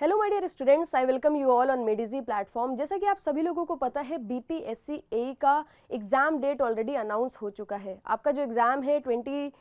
Hello my dear students, I welcome you all on मेडिजी platform. जैसा कि आप सभी लोगों को पता है, बीपीएससी ए का एग्जाम डेट ऑलरेडी अनाउंस हो चुका है। आपका जो एग्जाम है 20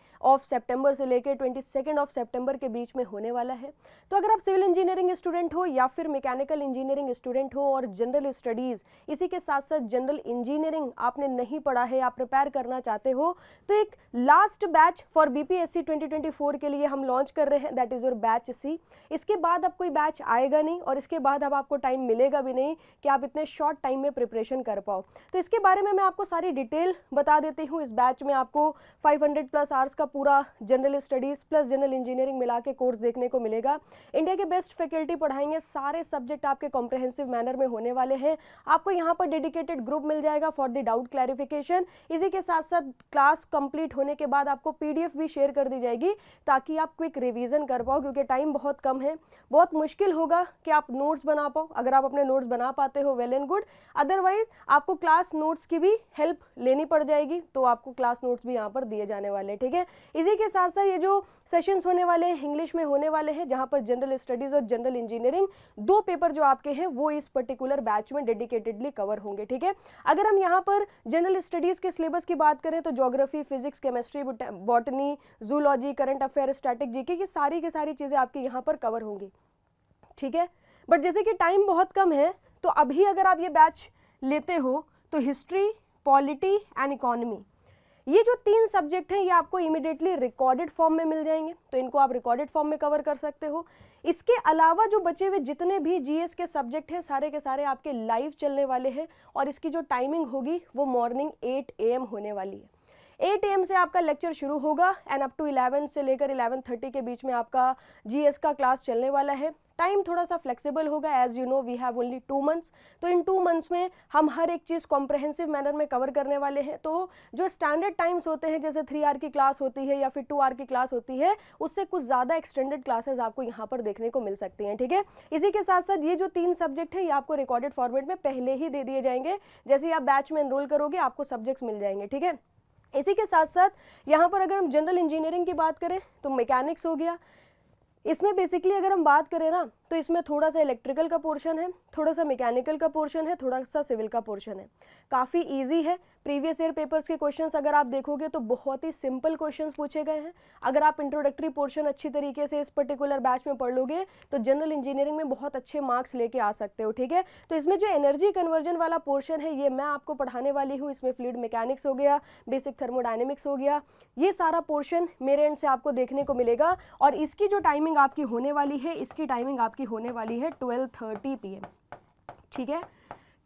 सितंबर से लेकर 22 सितंबर के बीच में होने वाला है। तो अगर आप सिविल इंजीनियरिंग स्टूडेंट हो या फिर मैकेनिकल इंजीनियरिंग स्टूडेंट हो और जनरल स्टडीज़ इसी के साथ साथ जनरल इंजीनियरिंग आपने नहीं पढ़ा है, आप प्रिपेयर करना चाहते हो, तो एक लास्ट बैच फॉर बीपीएससी 2024 के लिए हम लॉन्च कर रहे हैं, दैट इज़ योर बैच सी। इसके बाद अब कोई बैच आएगा नहीं और इसके बाद अब आपको टाइम मिलेगा भी नहीं कि आप इतने शॉर्ट टाइम में प्रिपरेशन कर पाओ। तो इसके बारे में मैं आपको सारी डिटेल बता देती हूँ। इस बैच में आपको 500 प्लस आवर्स का पूरा general studies plus general engineering मिला के कोर्स देखने को मिलेगा। इंडिया के बेस्ट फैकल्टी पढ़ाएंगे, सारे सब्जेक्ट आपके कॉम्प्रहेंसिव मैनर में होने वाले हैं। आपको यहाँ पर डेडिकेटेड ग्रुप मिल जाएगा फॉर द डाउट क्लैरिफिकेशन। इसी के साथ साथ क्लास कंप्लीट होने के बाद आपको पीडीएफ भी शेयर कर दी जाएगी ताकि आप क्विक रिवीजन कर पाओ, क्योंकि टाइम बहुत कम है। बहुत मुश्किल होगा कि आप नोट्स बना पाओ। अगर आप अपने नोट्स बना पाते हो वेल एंड गुड, अदरवाइज आपको क्लास नोट्स की भी हेल्प लेनी पड़ जाएगी। तो आपको क्लास नोट्स भी यहाँ पर दिए जाने वाले हैं, ठीक है। इसी के साथ साथ ये जो सेशंस होने वाले हैं इंग्लिश में होने वाले हैं, जहाँ पर जनरल स्टडीज़ और जनरल इंजीनियरिंग दो पेपर जो आपके हैं वो इस पर्टिकुलर बैच में डेडिकेटेडली कवर होंगे, ठीक है। अगर हम यहाँ पर जनरल स्टडीज़ के सिलेबस की बात करें तो geography, physics, chemistry, botany, zoology, current affair, static GK, ये सारी की सारी चीज़ें आपकी यहाँ पर कवर होंगी, ठीक है। बट जैसे कि टाइम बहुत कम है, तो अभी अगर आप ये बैच लेते हो तो हिस्ट्री, पॉलिटी एंड इकोनॉमी, ये जो तीन सब्जेक्ट हैं ये आपको इमीडिएटली रिकॉर्डेड फॉर्म में मिल जाएंगे, तो इनको आप रिकॉर्डेड फॉर्म में कवर कर सकते हो। इसके अलावा जो बचे हुए जितने भी जीएस के सब्जेक्ट हैं सारे के सारे आपके लाइव चलने वाले हैं और इसकी जो टाइमिंग होगी वो मॉर्निंग 8 AM होने वाली है। 8 AM से आपका लेक्चर शुरू होगा एंड अप टू 11 से लेकर 11:30 के बीच में आपका जीएस का क्लास चलने वाला है। टाइम थोड़ा सा फ्लेक्सिबल होगा, as you know we have only 2 months, तो इन 2 मंथ्स में हम हर एक चीज़ कॉम्प्रहेंसिव मैनर में कवर करने वाले हैं। तो जो स्टैंडर्ड टाइम्स होते हैं, जैसे 3 आवर की क्लास होती है या फिर 2 आवर की क्लास होती है, उससे कुछ ज़्यादा एक्सटेंडेड क्लासेज आपको यहाँ पर देखने को मिल सकती हैं, ठीक है। इसी के साथ साथ ये जो 3 सब्जेक्ट है ये आपको रिकॉर्डेड फॉर्मेट में पहले ही दे दिए जाएंगे। जैसे ही आप बैच में एनरोल करोगे आपको सब्जेक्ट्स मिल जाएंगे, ठीक है। इसी के साथ साथ यहाँ पर अगर हम जनरल इंजीनियरिंग की बात करें तो मैकेनिक्स हो गया। इसमें बेसिकली अगर हम बात करें ना तो इसमें थोड़ा सा इलेक्ट्रिकल का पोर्शन है, थोड़ा सा मैकेनिकल का पोर्शन है, थोड़ा सा सिविल का पोर्शन है। काफ़ी इजी है। प्रीवियस ईयर पेपर्स के क्वेश्चंस अगर आप देखोगे तो बहुत ही सिंपल क्वेश्चंस पूछे गए हैं। अगर आप इंट्रोडक्टरी पोर्शन अच्छी तरीके से इस पर्टिकुलर बैच में पढ़ लोगे तो जनरल इंजीनियरिंग में बहुत अच्छे मार्क्स लेके आ सकते हो, ठीक है। तो इसमें जो एनर्जी कन्वर्जन वाला पोर्शन है ये मैं आपको पढ़ाने वाली हूँ। इसमें फ्लूइड मैकेनिक्स हो गया, बेसिक थर्मोडायनेमिक्स हो गया, ये सारा पोर्शन मेरे एंड से आपको देखने को मिलेगा। और इसकी जो टाइमिंग आपकी होने वाली है, इसकी टाइमिंग आपकी होने वाली है 12:30 PM, ठीक है।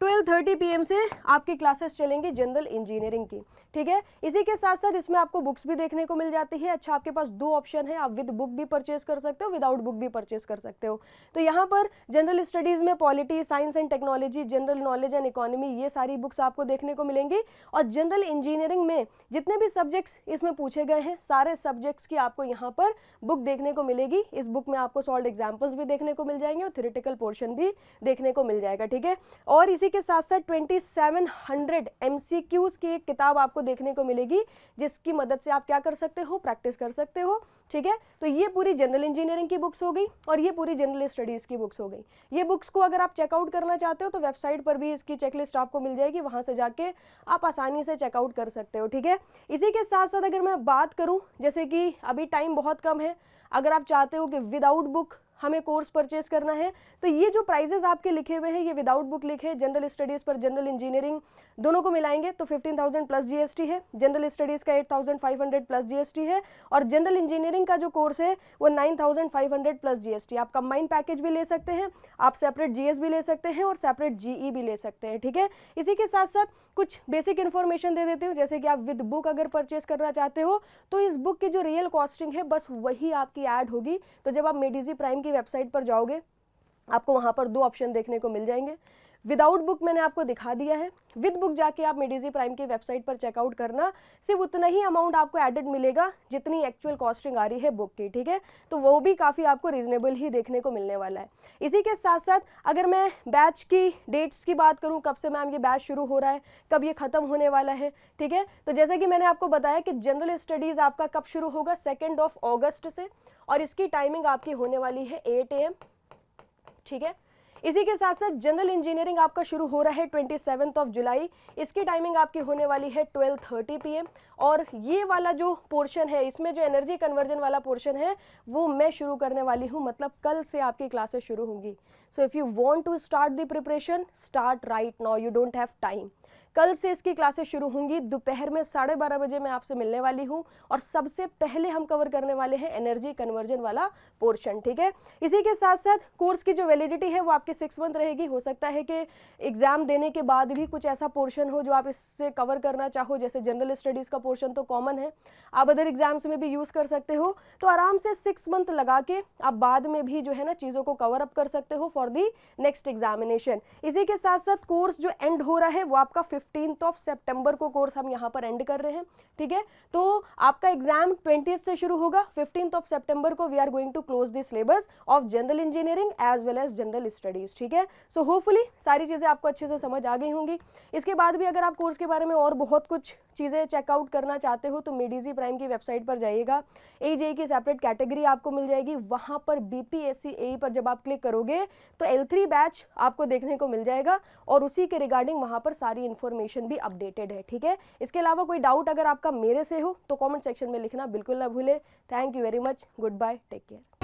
12:30 PM से आपकी क्लासेस चलेंगी जनरल इंजीनियरिंग की, ठीक है। इसी के साथ साथ इसमें आपको बुक्स भी देखने को मिल जाती है। अच्छा, आपके पास 2 ऑप्शन है, आप विद बुक भी परचेज कर सकते हो, विदाउट बुक भी परचेज कर सकते हो। तो यहाँ पर जनरल स्टडीज़ में polity, science and technology, general knowledge and economy, ये सारी बुक्स आपको देखने को मिलेंगी। और जनरल इंजीनियरिंग में जितने भी सब्जेक्ट्स इसमें पूछे गए हैं सारे सब्जेक्ट्स की आपको यहाँ पर बुक देखने को मिलेगी। इस बुक में आपको सॉल्व एग्जाम्पल्स भी देखने को मिल जाएंगे और थ्योरेटिकल पोर्शन भी देखने को मिल जाएगा, ठीक है। और इसी के साथ साथ 2700 MCQs की एक किताब आपको देखने को मिलेगी, जिसकी मदद से आप क्या कर सकते हो, प्रैक्टिस कर सकते हो, ठीक है। तो ये पूरी जनरल इंजीनियरिंग की बुक्स हो गई और ये पूरी जनरल स्टडीज़ की बुक्स हो गई। ये बुक्स को अगर आप चेकआउट करना चाहते हो तो वेबसाइट पर भी इसकी चेकलिस्ट आपको मिल जाएगी, वहाँ से जाके आप आसानी से चेकआउट कर सकते हो, ठीक है। इसी के साथ साथ अगर मैं बात करूँ, जैसे कि अभी टाइम बहुत कम है, अगर आप चाहते हो कि विदाउट बुक हमें कोर्स परचेज करना है तो ये जो प्राइजेस आपके लिखे हुए हैं ये विदाउट बुक लिखे हैं। जनरल स्टडीज़ पर जनरल इंजीनियरिंग दोनों को मिलाएंगे तो 15,000 प्लस जीएसटी है, जनरल स्टडीज़ का 8,500 प्लस जीएसटी है और जनरल इंजीनियरिंग का जो कोर्स है वो 9,500 प्लस जीएसटी। आप कंबाइंड पैकेज भी ले सकते हैं, आप सेपरेट जीएस भी ले सकते हैं और सेपरेट जीई भी ले सकते हैं, ठीक है। इसी के साथ साथ कुछ बेसिक इन्फॉर्मेशन दे देती हूँ, जैसे कि आप विद बुक अगर परचेज करना चाहते हो तो इस बुक की जो रियल कॉस्टिंग है बस वही आपकी ऐड होगी। तो जब आप मेडिजी प्राइम की वेबसाइट पर जाओगे आपको वहाँ पर 2 ऑप्शन देखने को मिल जाएंगे। विदाउट बुक मैंने आपको दिखा दिया है, विद बुक जाके आप मेडिजी प्राइम की वेबसाइट पर चेकआउट करना, सिर्फ उतना ही अमाउंट आपको एडेड मिलेगा जितनी एक्चुअल कॉस्टिंग आ रही है बुक की, ठीक है। तो वो भी काफ़ी आपको रीजनेबल ही देखने को मिलने वाला है। इसी के साथ साथ अगर मैं बैच की डेट्स की बात करूँ, कब से मैम ये बैच शुरू हो रहा है, कब ये ख़त्म होने वाला है, ठीक है। तो जैसा कि मैंने आपको बताया कि जनरल स्टडीज़ आपका कब शुरू होगा, 2 अगस्त से, और इसकी टाइमिंग आपकी होने वाली है 8 AM, ठीक है। इसी के साथ साथ जनरल इंजीनियरिंग आपका शुरू हो रहा है 27 जुलाई। इसकी टाइमिंग आपकी होने वाली है 12:30 PM। और ये वाला जो पोर्शन है, इसमें जो एनर्जी कन्वर्जन वाला पोर्शन है वो मैं शुरू करने वाली हूँ, मतलब कल से आपकी क्लासेस शुरू होंगी। So if you want to start the preparation, start right now, you don't have time. कल से इसकी क्लासेस शुरू होंगी, दोपहर में 12:30 बजे मैं आपसे मिलने वाली हूँ और सबसे पहले हम कवर करने वाले हैं एनर्जी कन्वर्जन वाला पोर्शन, ठीक है। इसी के साथ साथ कोर्स की जो वैलिडिटी है वो आपकी 6 मंथ रहेगी। हो सकता है कि एग्जाम देने के बाद भी कुछ ऐसा पोर्शन हो जो आप इससे कवर करना चाहो, जैसे जनरल स्टडीज़ का पोर्शन तो कॉमन है, आप अदर एग्जाम्स में भी यूज़ कर सकते हो। तो आराम से 6 मंथ लगा के आप बाद में भी जो है ना चीज़ों को कवर अप कर सकते हो फॉर दी नेक्स्ट एग्जामिनेशन। इसी के साथ साथ कोर्स जो एंड हो रहा है वो आपका 15 सितंबर को कोर्स हम यहाँ पर एंड कर रहे हैं, ठीक है। तो आपका एग्जाम 20 से शुरू होगा, 15 सितंबर को we are going to close the syllabus of general engineering as well as general studies, ठीक है। सो होपफुली सारी चीज़ें आपको अच्छे से समझ आ गई होंगी। इसके बाद भी अगर आप कोर्स के बारे में और बहुत कुछ चीज़ें चेकआउट करना चाहते हो तो मेडिजी प्राइम की वेबसाइट पर जाइएगा, AJE की सेपरेट कैटेगरी आपको मिल जाएगी, वहाँ पर BPSC AE पर जब आप क्लिक करोगे तो L3 बैच आपको देखने को मिल जाएगा और उसी के रिगार्डिंग वहाँ पर सारी इन्फॉर्मेशन भी अपडेटेड है, ठीक है। इसके अलावा कोई डाउट अगर आपका मेरे से हो तो कमेंट सेक्शन में लिखना बिल्कुल ना भूले। Thank you very much, goodbye, take care.